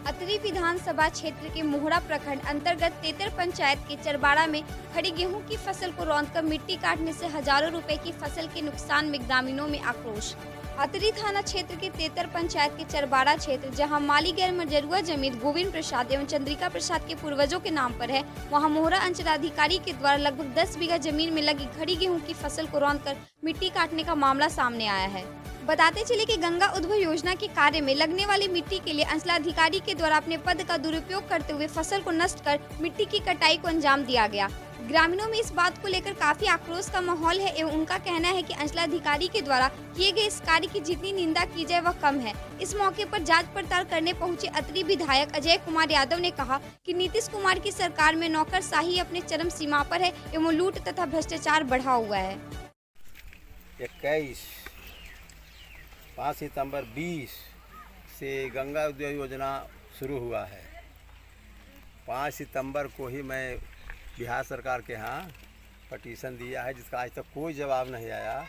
अतरी विधानसभा क्षेत्र के मोहड़ा प्रखंड अंतर्गत तेतर पंचायत के चरबाड़ा में खड़ी गेहूं की फसल को रौंदकर मिट्टी काटने से हजारों रुपए की फसल के नुकसान में ग्रामीणों में आक्रोश। अतरी थाना क्षेत्र के तेतर पंचायत के चरबाड़ा क्षेत्र, जहां माली गैर मजरूआ जमीन गोविंद प्रसाद एवं चंद्रिका प्रसाद के पूर्वजों के नाम पर है, वहां मोहरा अंचलाधिकारी के द्वारा लगभग 10 बीघा जमीन में लगी खड़ी गेहूं की फसल को रौंदकर मिट्टी काटने का मामला सामने आया है। बताते चले कि गंगा उद्भव योजना के कार्य में लगने वाली मिट्टी के लिए अंचलाधिकारी के द्वारा अपने पद का दुरुपयोग करते हुए फसल को नष्ट कर मिट्टी की कटाई को अंजाम दिया गया। ग्रामीणों में इस बात को लेकर काफी आक्रोश का माहौल है एवं उनका कहना है कि अंचलाधिकारी के द्वारा किए गए इस कार्य की जितनी निंदा की जाए वह कम है। इस मौके पर जांच पड़ताल करने पहुंचे अतरी विधायक अजय कुमार यादव ने कहा कि नीतीश कुमार की सरकार में नौकरशाही अपने चरम सीमा पर है एवं लूट तथा भ्रष्टाचार बढ़ा हुआ है। 5 सितंबर 20 से गंगा उद्भव योजना शुरू हुआ है। 5 सितंबर को ही मैं बिहार सरकार के यहाँ पटिशन दिया है, जिसका आज तक कोई जवाब नहीं आया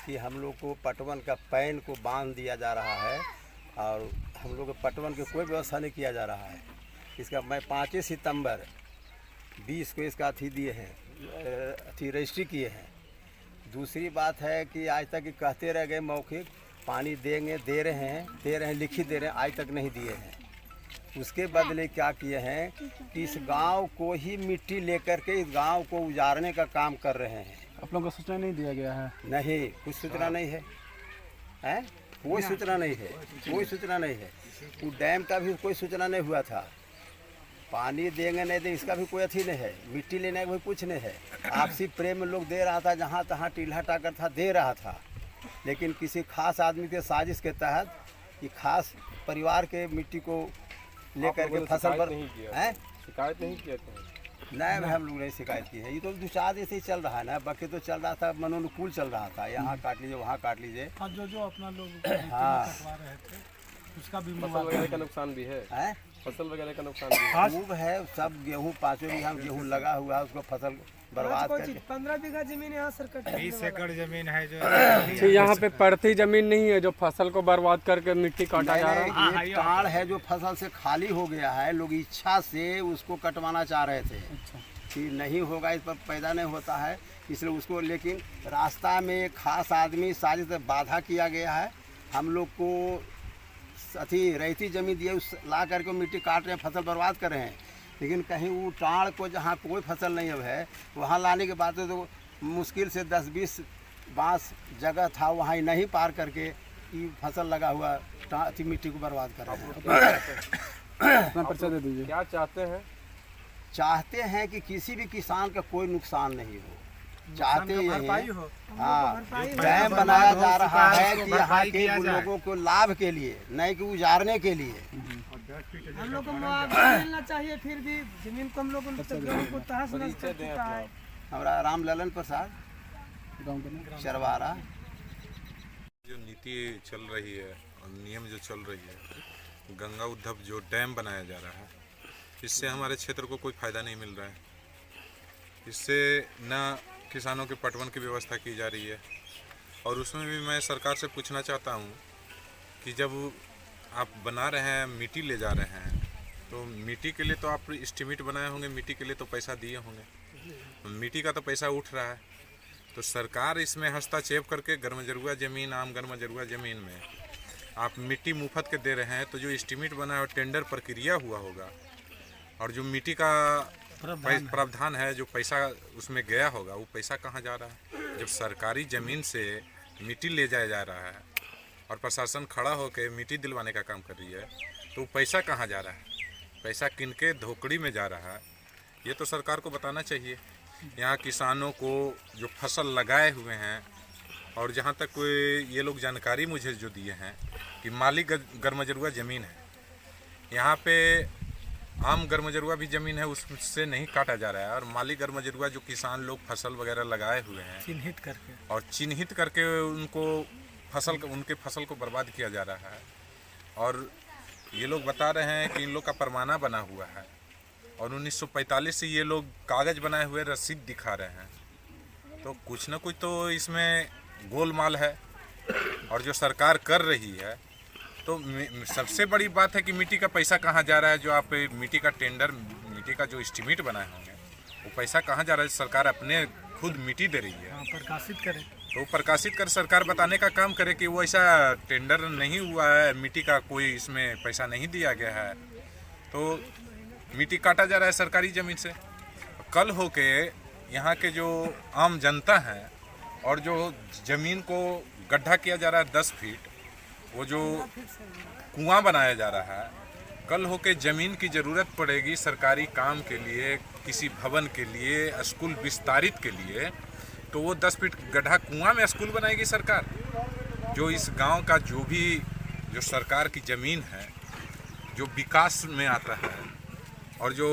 कि हम लोग को पटवन का पैन को बांध दिया जा रहा है और हम लोग को पटवन की कोई व्यवस्था नहीं किया जा रहा है। इसका मैं 5 सितंबर 20 को इसका दिए हैं, रजिस्ट्री किए हैं। दूसरी बात है कि आज तक कहते रह गए मौखिक पानी देंगे, दे रहे हैं, लिखित दे रहे हैं, आज तक नहीं दिए हैं। उसके बदले क्या किए हैं कि इस गांव को ही मिट्टी लेकर के इस गांव को उजाड़ने का काम कर रहे हैं। आप लोगों को सूचना नहीं दिया गया है? नहीं, कुछ सूचना नहीं है, हैं? कोई सूचना नहीं है, कोई सूचना नहीं है। वो डैम का भी कोई सूचना नहीं हुआ था। पानी देंगे नहीं देंगे इसका भी कोई अथी नहीं है। मिट्टी लेने का भी कुछ नहीं है। आपसी प्रेम में लोग दे रहा था, जहाँ तहाँ टीला टाकर था, दे रहा था। लेकिन किसी खास आदमी के साजिश के तहत ये खास परिवार के मिट्टी को लेकर के फसल पर शिकायत नहीं किया था? नहीं भाई, हम लोग नहीं शिकायत की है। ये तो 2-4 दिन से ही चल रहा है ना, बाकी तो चल रहा था, मनोनुकूल चल रहा था। यहाँ काट लीजिए, वहाँ काट लीजिए। जो अपना लोग हाँ, रहे थे उसका भी फसल वगैरह का नुकसान भी है, फसल वगैरह का नुकसान भी है। खूब है। सब गेहूँ 5 बीघा गेहूँ लगा हुआ है, उसको फसल बर्बाद करके 15 बीघा जमीन यहाँ सरकार 20 एकड़ जमीन है जो यहाँ पे पड़ती जमीन नहीं है जो फसल को बर्बाद करके मिट्टी काटा जा रहा है। ये ताड़ है जो फसल से खाली हो गया है, लोग इच्छा से उसको कटवाना चाह रहे थे कि नहीं होगा, इस पर पैदा नहीं होता है, इसलिए उसको, लेकिन रास्ता में एक खास आदमी साजिश से बाधा किया गया है। हम लोग को अथी रहती जमीन दिए, उस ला करके मिट्टी काट रहे हैं, फसल बर्बाद कर रहे हैं। लेकिन कहीं वो टाड़ को जहाँ कोई फसल नहीं अब है, वहाँ लाने के बाद तो मुश्किल से 10-20 बांस जगह था, वहाँ ही नहीं पार करके ये फसल लगा हुआ मिट्टी को बर्बाद कर रहे हैं। अपना परिचय दे दीजिए। क्या चाहते हैं? चाहते हैं कि किसी भी किसान का कोई नुकसान नहीं हो, चाहते ये हैं। हाँ, डैम बनाया जा रहा है कि यहाँ के लोगों को लाभ के लिए, नहीं कि उजाड़ने के लिए। हम लोग को मुआवजा मिलना चाहिए, फिर भी जमीन को हम लोग को तहस नहस कर चुका है। हमारा राम ललन प्रसाद, चरवाड़ा। जो नीति चल रही है और नियम जो चल रही है, गंगा उद्भव जो डैम बनाया जा रहा है, इससे हमारे क्षेत्र को कोई फ़ायदा नहीं मिल रहा है। इससे न किसानों के पटवन की व्यवस्था की जा रही है, और उसमें भी मैं सरकार से पूछना चाहता हूँ कि जब आप बना रहे हैं, मिट्टी ले जा रहे हैं, तो मिट्टी के लिए तो आप एस्टीमेट बनाए होंगे, मिट्टी के लिए तो पैसा दिए होंगे, मिट्टी का तो पैसा उठ रहा है। तो सरकार इसमें हस्तक्षेप करके गर्मजरुआ ज़मीन, आम गर्मजरुआ ज़मीन में आप मिट्टी मुफ्त के दे रहे हैं, तो जो एस्टीमेट बना है और टेंडर प्रक्रिया हुआ होगा और जो मिट्टी का प्रावधान है, जो पैसा उसमें गया होगा, वो पैसा कहाँ जा रहा है? जब सरकारी ज़मीन से मिट्टी ले जाया जा रहा है और प्रशासन खड़ा होकर मिट्टी दिलवाने का काम कर रही है, तो पैसा कहाँ जा रहा है? पैसा किनके धोकड़ी में जा रहा है, ये तो सरकार को बताना चाहिए। यहाँ किसानों को जो फसल लगाए हुए हैं, और जहाँ तक कोई ये लोग जानकारी मुझे जो दिए हैं कि माली गर्मजरुआ ज़मीन है, यहाँ पे आम गर्मजरुआ भी ज़मीन है, उससे नहीं काटा जा रहा है, और माली गर्मजरुआ जो किसान लोग फसल वगैरह लगाए हुए हैं चिन्हित करके उनको उनके फसल को बर्बाद किया जा रहा है। और ये लोग बता रहे हैं कि इन लोग का परवाना बना हुआ है, और 1945 से ये लोग कागज़ बनाए हुए रसीद दिखा रहे हैं। तो कुछ न कुछ तो इसमें गोलमाल है, और जो सरकार कर रही है तो सबसे बड़ी बात है कि मिट्टी का पैसा कहाँ जा रहा है। जो आप मिट्टी का टेंडर, मिट्टी का जो एस्टीमेट बनाए होंगे, वो पैसा कहाँ जा रहा है। सरकार अपने खुद मिट्टी दे रही है, प्रकाशित करे तो प्रकाशित कर सरकार बताने का काम करे कि वो ऐसा टेंडर नहीं हुआ है, मिट्टी का कोई इसमें पैसा नहीं दिया गया है, तो मिट्टी काटा जा रहा है सरकारी ज़मीन से। कल हो के यहाँ के जो आम जनता है और जो ज़मीन को गड्ढा किया जा रहा है 10 फीट, वो जो कुआं बनाया जा रहा है, कल हो के ज़मीन की ज़रूरत पड़ेगी सरकारी काम के लिए, किसी भवन के लिए, स्कूल विस्तारित के लिए, तो वो 10 फीट गड्ढा कुआं में स्कूल बनाएगी सरकार। जो इस गांव का जो भी जो सरकार की ज़मीन है, जो विकास में आता है, और जो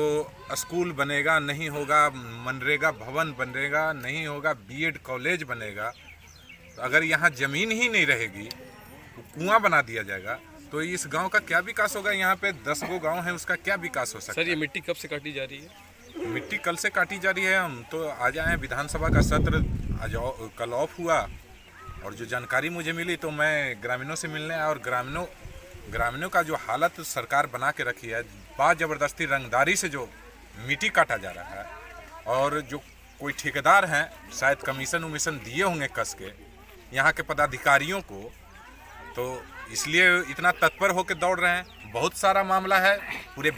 स्कूल बनेगा नहीं होगा, मनरेगा भवन बनेगा नहीं होगा, बीएड कॉलेज बनेगा, तो अगर यहाँ ज़मीन ही नहीं रहेगी, कुआं बना दिया जाएगा, तो इस गांव का क्या विकास होगा। यहाँ पे 10 गो गांव है, उसका क्या विकास हो सकता है। सर, ये मिट्टी कब से काटी जा रही है? मिट्टी कल से काटी जा रही है। हम तो आज आए हैं, विधानसभा का सत्र आज कल ऑफ हुआ, और जो जानकारी मुझे मिली तो मैं ग्रामीणों से मिलने आया, और ग्रामीणों का जो हालत सरकार बना के रखी है, ज़बरदस्ती रंगदारी से जो मिट्टी काटा जा रहा है, और जो कोई ठेकेदार हैं शायद कमीशन उमीशन दिए होंगे कस के यहाँ के पदाधिकारियों को, तो इसलिए इतना तत्पर होकर दौड़ रहे हैं। बहुत सारा मामला है पूरे